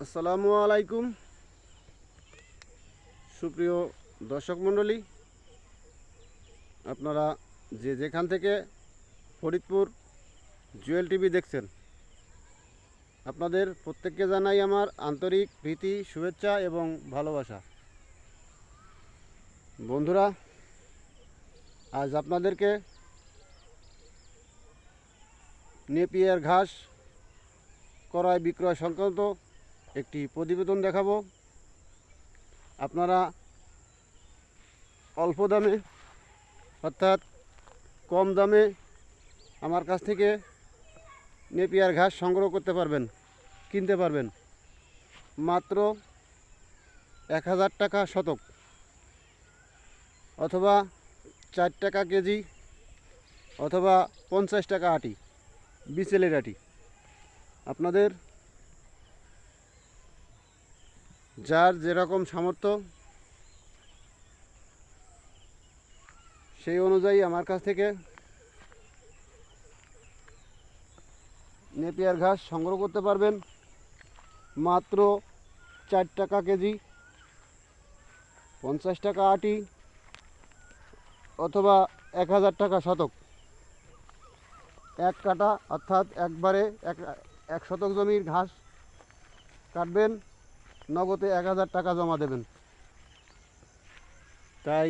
আসসালামু আলাইকুম সুপ্রিয় দর্শক মণ্ডলী, আপনারা যে যেখান থেকে ফরিদপুর জুয়েল টিভি দেখছেন, আপনাদের প্রত্যেককে জানাই আমার আন্তরিক প্রীতি, শুভেচ্ছা এবং ভালোবাসা। বন্ধুরা, আজ আপনাদেরকে নেপিয়ার ঘাস ক্রয় বিক্রয় সংক্রান্ত একটি প্রতিবেদন দেখাবো। আপনারা অল্প দামে অর্থাৎ কম দামে আমার কাছ থেকে নেপিয়ার ঘাস সংগ্রহ করতে পারবেন, কিনতে পারবেন মাত্র 1000 টাকা শতক অথবা 4 টাকা কেজি অথবা 50 টাকা আটি, বিচেলের আটি। আপনাদের যার যেরকম সামর্থ্য সেই অনুযায়ী আমার কাছ থেকে নেপিয়ার ঘাস সংগ্রহ করতে পারবেন মাত্র 4 টাকা কেজি, 50 টাকা আটি অথবা 1000 টাকা শতক। এক কাটা অর্থাৎ একবারে এক শতক জমির ঘাস কাটবেন, নগদে 1000 টাকা জমা দেবেন। তাই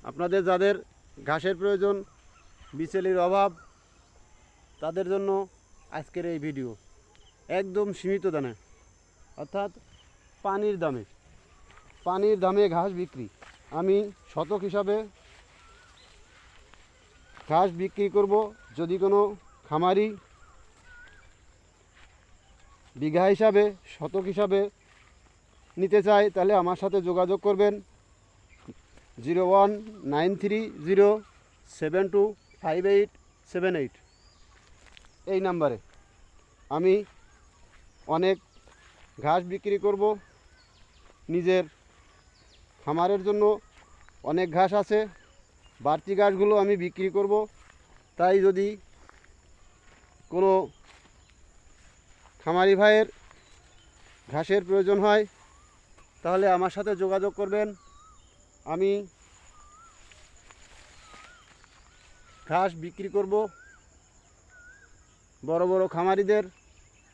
আপনাদের যাদের ঘাসের প্রয়োজন, বিচেলির অভাব, তাদের জন্য আজকের এই ভিডিও একদম সীমিত দামে অর্থাৎ পানির দামে ঘাস বিক্রি। আমি শতক হিসাবে ঘাস বিক্রি করব। যদি কোনো খামারি বিঘা হিসাবে, শতক হিসাবে নিতে চায় তাহলে আমার সাথে যোগাযোগ করবেন 01930725878 এই নাম্বারে। আমি অনেক ঘাস বিক্রি করব, নিজের খামারের জন্য অনেক ঘাস আছে, বাড়তি ঘাসগুলো আমি বিক্রি করব। তাই যদি কোনো খামারি ভাইয়ের ঘাসের প্রয়োজন হয় তাহলে আমার সাথে যোগাযোগ করবেন। আমি ঘাস বিক্রি করব। বড় বড় খামারিদের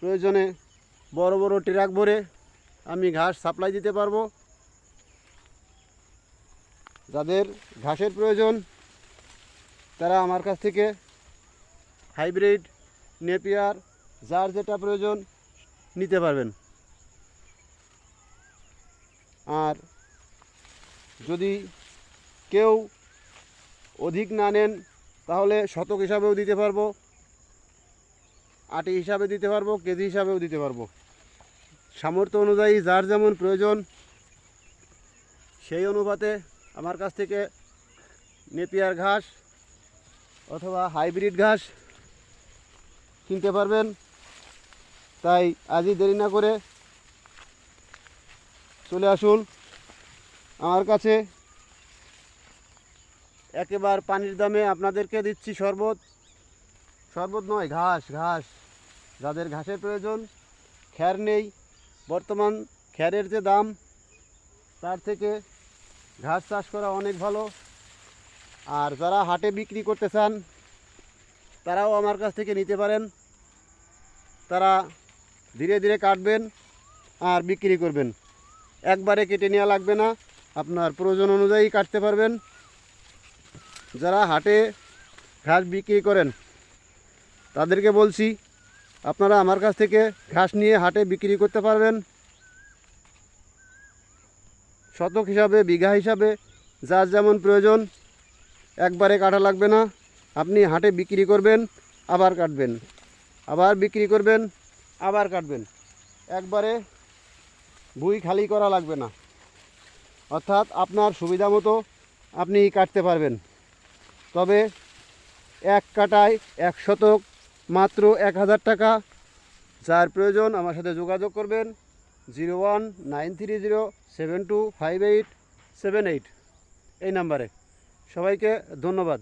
প্রয়োজনে বড় বড় ট্রাক ভরে আমি ঘাস সাপ্লাই দিতে পারবো। যাদের ঘাসের প্রয়োজন তারা আমার কাছ থেকে হাইব্রিড, নেপিয়ার, যার যেটা প্রয়োজন নিতে পারবেন। আর যদি কেউ অধিক না নেন তাহলে শতক হিসাবেও দিতে পারবো, আটি হিসাবে দিতে পারবো, কেজি হিসাবেও দিতে পারবো। সামর্থ্য অনুযায়ী যার যেমন প্রয়োজন সেই অনুপাতে আমার কাছ থেকে নেপিয়ার ঘাস অথবা হাইব্রিড ঘাস কিনতে পারবেন। তাই আজই দেরি না করে চলে আসুন আমার কাছে। একেবারে পানির দামে আপনাদেরকে দিচ্ছি শরবত নয়, ঘাস। যাদের ঘাসের প্রয়োজন, খ্যার নেই, বর্তমান খ্যারের যে দাম তার থেকে ঘাস চাষ করা অনেক ভালো। আর যারা হাটে বিক্রি করতে চান তারাও আমার কাছ থেকে নিতে পারেন। তারা ধীরে ধীরে কাটবেন আর বিক্রি করবেন, একবারে কেটে নেওয়া লাগবে না, আপনার প্রয়োজন অনুযায়ী কাটতে পারবেন। যারা হাটে ঘাস বিক্রি করেন তাদেরকে বলছি, আপনারা আমার কাছ থেকে ঘাস নিয়ে হাটে বিক্রি করতে পারবেন। শতক হিসাবে, বিঘা হিসাবে, যার যেমন প্রয়োজন, একবারে কাটা লাগবে না। আপনি হাটে বিক্রি করবেন, আবার কাটবেন, আবার বিক্রি করবেন, আবার কাটবেন, একবারে ভুঁই খালি করা লাগবে না। অর্থাৎ আপনার সুবিধা মতো আপনি কাটতে পারবেন। তবে এক কাটায় 1 শতক মাত্র 1000 টাকা। যার প্রয়োজন আমার সাথে যোগাযোগ করবেন 01930725878 এই নাম্বারে। সবাইকে ধন্যবাদ।